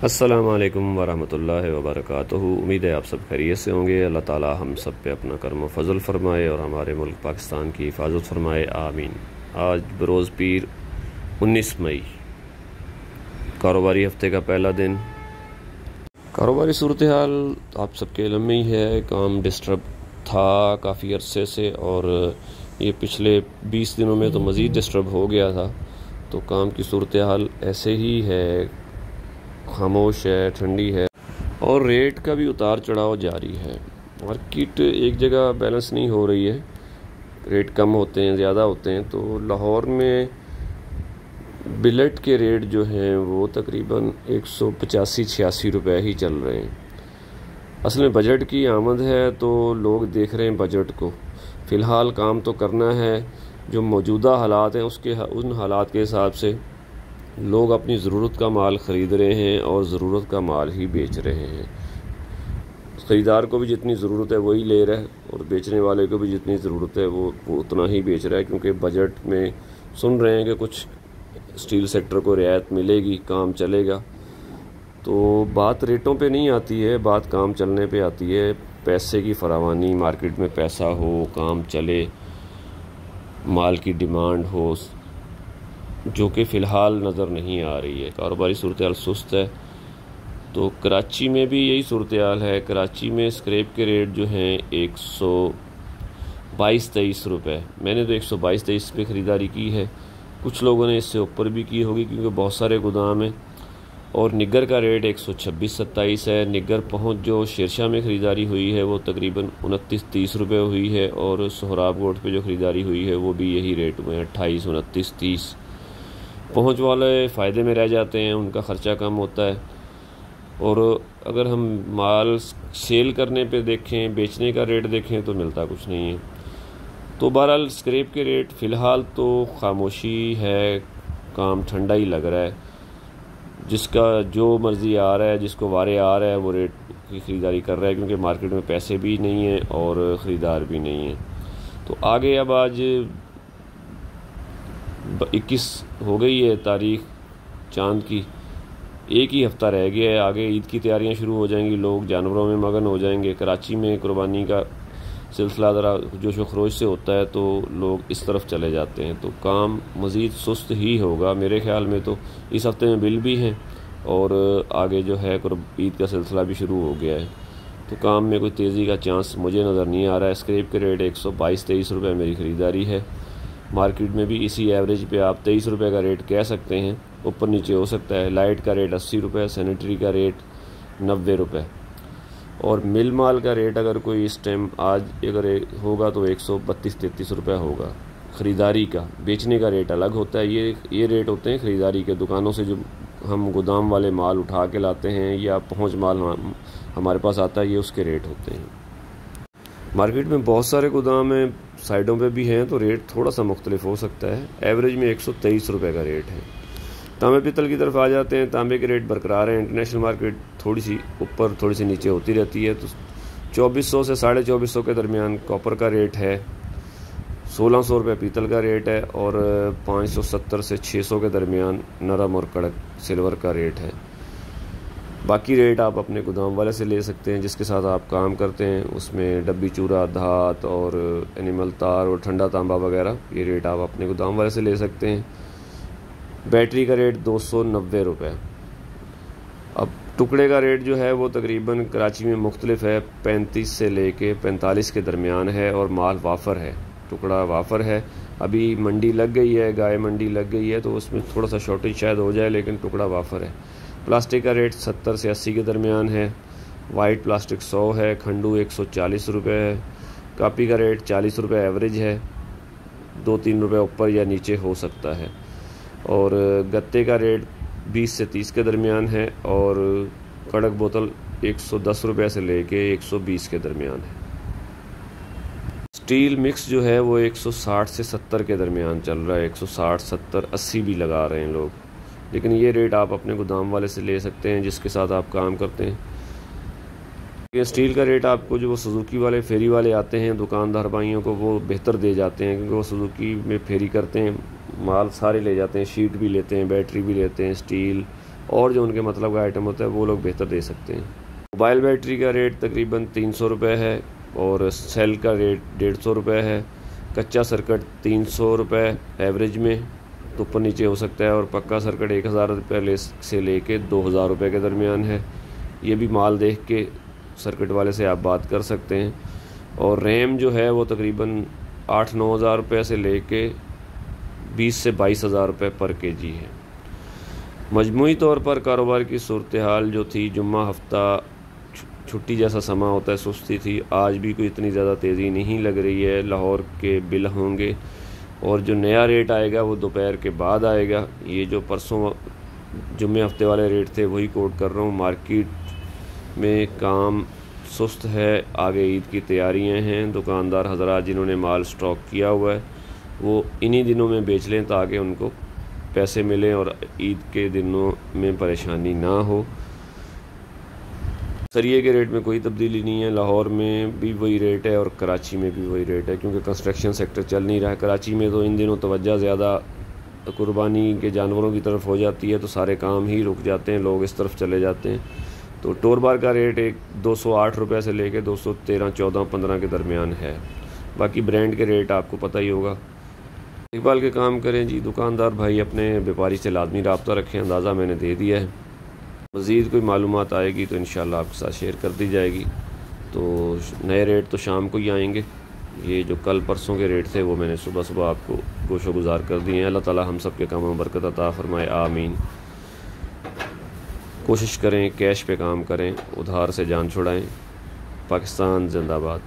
अस्सलाम वालेकुम वरहमतुल्लाहि वबरकातुहू। उम्मीद है आप सब खैरियत से होंगे। अल्लाह ताला हम सब पे अपना करम व फजल फरमाए और हमारे मुल्क पाकिस्तान की हिफाजत फरमाए, आमीन। आज बरोज़ पीर 19 मई, कारोबारी हफ्ते का पहला दिन। कारोबारी सूरत हाल आप सबके इल्म में ही है। काम डिस्टर्ब था काफ़ी अरसे से और ये पिछले 20 दिनों में तो मज़ीद डिस्टर्ब हो गया था। तो काम की सूरत हाल ऐसे ही है, खामोश है, ठंडी है और रेट का भी उतार चढ़ाव जारी है। मार्केट एक जगह बैलेंस नहीं हो रही है, रेट कम होते हैं, ज़्यादा होते हैं। तो लाहौर में बिलेट के रेट जो हैं वो तकरीबन 185-86 रुपये ही चल रहे हैं। असल में बजट की आमद है तो लोग देख रहे हैं बजट को। फ़िलहाल काम तो करना है, जो मौजूदा हालात हैं उन हालात के हिसाब से लोग अपनी ज़रूरत का माल ख़रीद रहे हैं और ज़रूरत का माल ही बेच रहे हैं। ख़रीदार को भी जितनी ज़रूरत है वही ले रहा है और बेचने वाले को भी जितनी ज़रूरत है वो उतना ही बेच रहा है, क्योंकि बजट में सुन रहे हैं कि कुछ स्टील सेक्टर को रियायत मिलेगी, काम चलेगा। तो बात रेटों पे नहीं आती है, बात काम चलने पे आती है। पैसे की फरावानी, मार्केट में पैसा हो, काम चले, माल की डिमांड हो, जो कि फ़िलहाल नज़र नहीं आ रही है। कारोबारी सूरत हाल सुस्त है। तो कराची में भी यही सूरत हाल है। कराची में स्क्रैप के रेट जो हैं 122-23 रुपये। मैंने तो 122-23 पे ख़रीदारी की है, कुछ लोगों ने इससे ऊपर भी की होगी क्योंकि बहुत सारे गोदाम हैं। और निगर का रेट 126-27 है। निगर पहुँच जो शेरशाह में ख़रीदारी हुई है वो तकरीबन 29-30 रुपये हुई है और सोहराब रोड पे जो ख़रीदारी हुई है वो भी यही रेट हुए हैं, 28, 29, 30। पहुँच वाले फ़ायदे में रह जाते हैं, उनका ख़र्चा कम होता है। और अगर हम माल सेल करने पे देखें, बेचने का रेट देखें तो मिलता कुछ नहीं है। तो बहरहाल स्क्रैप के रेट फ़िलहाल तो खामोशी है, काम ठंडा ही लग रहा है। जिसका जो मर्ज़ी आ रहा है, जिसको वारे आ रहा है वो रेट की ख़रीदारी कर रहा है, क्योंकि मार्केट में पैसे भी नहीं हैं और ख़रीदार भी नहीं हैं। तो आगे अब आज 21 हो गई है तारीख चाँद की, एक ही हफ़्ता रह गया है। आगे ईद की तैयारियां शुरू हो जाएंगी, लोग जानवरों में मगन हो जाएंगे। कराची में कुर्बानी का सिलसिला ज़रा जोश व खरोश से होता है तो लोग इस तरफ चले जाते हैं। तो काम मज़ीद सुस्त ही होगा मेरे ख़्याल में। तो इस हफ़्ते में बिल भी हैं और आगे जो है ईद का सिलसिला भी शुरू हो गया है। तो काम में कोई तेज़ी का चांस मुझे नज़र नहीं आ रहा है। स्क्रैप के रेट 122-23 रुपये मेरी ख़रीदारी है। मार्केट में भी इसी एवरेज पे आप 23 रुपये का रेट कह सकते हैं, ऊपर नीचे हो सकता है। लाइट का रेट 80 रुपये, सैनिटरी का रेट 90 रुपये और मिल माल का रेट अगर कोई इस टाइम आज अगर होगा तो 132-33 रुपये होगा ख़रीदारी का। बेचने का रेट अलग होता है। ये रेट होते हैं ख़रीदारी के, दुकानों से जो हम गोदाम वाले माल उठा के लाते हैं या पहुँच माल हमारे पास आता है, ये उसके रेट होते हैं। मार्केट में बहुत सारे गोदाम हैं, साइडों पे भी हैं, तो रेट थोड़ा सा मुख्तलिफ हो सकता है। एवरेज में 123 रुपये का रेट है। तांबे पीतल की तरफ आ जाते हैं, तांबे के रेट बरकरार हैं। इंटरनेशनल मार्केट थोड़ी सी ऊपर थोड़ी सी नीचे होती रहती है। तो 2400 से 2450 के दरमियान कॉपर का रेट है, 1600 रुपये पीतल का रेट है और 570 से 600 के दरमियान नरम और कड़क सिल्वर का रेट है। बाकी रेट आप अपने गोदाम वाले से ले सकते हैं जिसके साथ आप काम करते हैं। उसमें डब्बी चूरा, धात और एनिमल तार और ठंडा तांबा वगैरह, ये रेट आप अपने गोदाम वाले से ले सकते हैं। बैटरी का रेट 290 रुपये। अब टुकड़े का रेट जो है वो तकरीबन कराची में मुख्तलिफ है, 35 से लेके 45 के दरमियान है और माल वाफर है, टुकड़ा वाफर है। अभी मंडी लग गई है, गाय मंडी लग गई है, तो उसमें थोड़ा सा शॉर्टेज शायद हो जाए, लेकिन टुकड़ा वाफर है। प्लास्टिक का रेट 70 से 80 के दरमियान है। वाइट प्लास्टिक 100 है, खंडू 140 रुपये है। कापी का रेट 40 रुपये एवरेज है, 2-3 रुपये ऊपर या नीचे हो सकता है। और गत्ते का रेट 20 से 30 के दरमियान है और कड़क बोतल 110 रुपये से लेके 120 के दरमियान है। स्टील मिक्स जो है वो 160 से 70 के दरमियान चल रहा है, 160, 70, 80 भी लगा रहे हैं लोग। लेकिन ये रेट आप अपने गोदाम वाले से ले सकते हैं जिसके साथ आप काम करते हैं। ये स्टील का रेट आपको जो वो सुजुकी वाले फेरी वाले आते हैं दुकानदार भाइयों को, वो बेहतर दे जाते हैं, क्योंकि वो सुजुकी में फेरी करते हैं, माल सारे ले जाते हैं, शीट भी लेते हैं, बैटरी भी लेते हैं, स्टील, और जो उनके मतलब का आइटम होता है वो लोग बेहतर दे सकते हैं। मोबाइल बैटरी का रेट तकरीबन 300 रुपये है और सेल का रेट 150 रुपये है। कच्चा सर्किट 300 रुपये एवरेज में, तो ऊपर नीचे हो सकता है, और पक्का सर्किट 1000 रुपये से लेके 2000 रुपये के दरमियान है। ये भी माल देख के सर्किट वाले से आप बात कर सकते हैं। और रैम जो है वो तकरीबन 8-9 हज़ार रुपये से लेके 20 से 22 हज़ार रुपये पर केजी है। मजमूई तौर पर कारोबार की सूरत हाल जो थी, जुम्मा हफ्ता छुट्टी जैसा समा होता है, सुस्ती थी। आज भी कोई इतनी ज़्यादा तेज़ी नहीं लग रही है। लाहौर के बिल होंगे और जो नया रेट आएगा वो दोपहर के बाद आएगा। ये जो परसों जुम्मे हफ्ते वाले रेट थे वही कोट कर रहा हूँ। मार्केट में काम सुस्त है, आगे ईद की तैयारियां हैं। दुकानदार हजरात जिन्होंने माल स्टॉक किया हुआ है वो इन्हीं दिनों में बेच लें ताकि उनको पैसे मिलें और ईद के दिनों में परेशानी ना हो। सरिये के रेट में कोई तब्दीली नहीं है। लाहौर में भी वही रेट है और कराची में भी वही रेट है, क्योंकि कंस्ट्रक्शन सेक्टर चल नहीं रहा है। कराची में तो इन दिनों तवज्जो ज़्यादा कुर्बानी के जानवरों की तरफ हो जाती है, तो सारे काम ही रुक जाते हैं, लोग इस तरफ चले जाते हैं। तो टोर बार का रेट 208 रुपये से लेके 213, 14, 15 के दरमियान है। बाकी ब्रांड के रेट आपको पता ही होगा। देखभाल के काम करें जी। दुकानदार भाई अपने व्यापारी से लाजमी रब्ता रखें। अंदाज़ा मैंने दे दिया है, मज़ीद कोई मालूमात आएगी तो इंशाल्लाह आपके साथ शेयर कर दी जाएगी। तो नए रेट तो शाम को ही आएंगे। ये जो कल परसों के रेट थे वो मैंने सुबह सुबह आपको गोशो गुजार कर दिए हैं। अल्लाह ताला हम सब के कामों में बरकत अता फरमाए, आमीन। कोशिश करें कैश पे काम करें, उधार से जान छुड़ाएं। पाकिस्तान जिंदाबाद।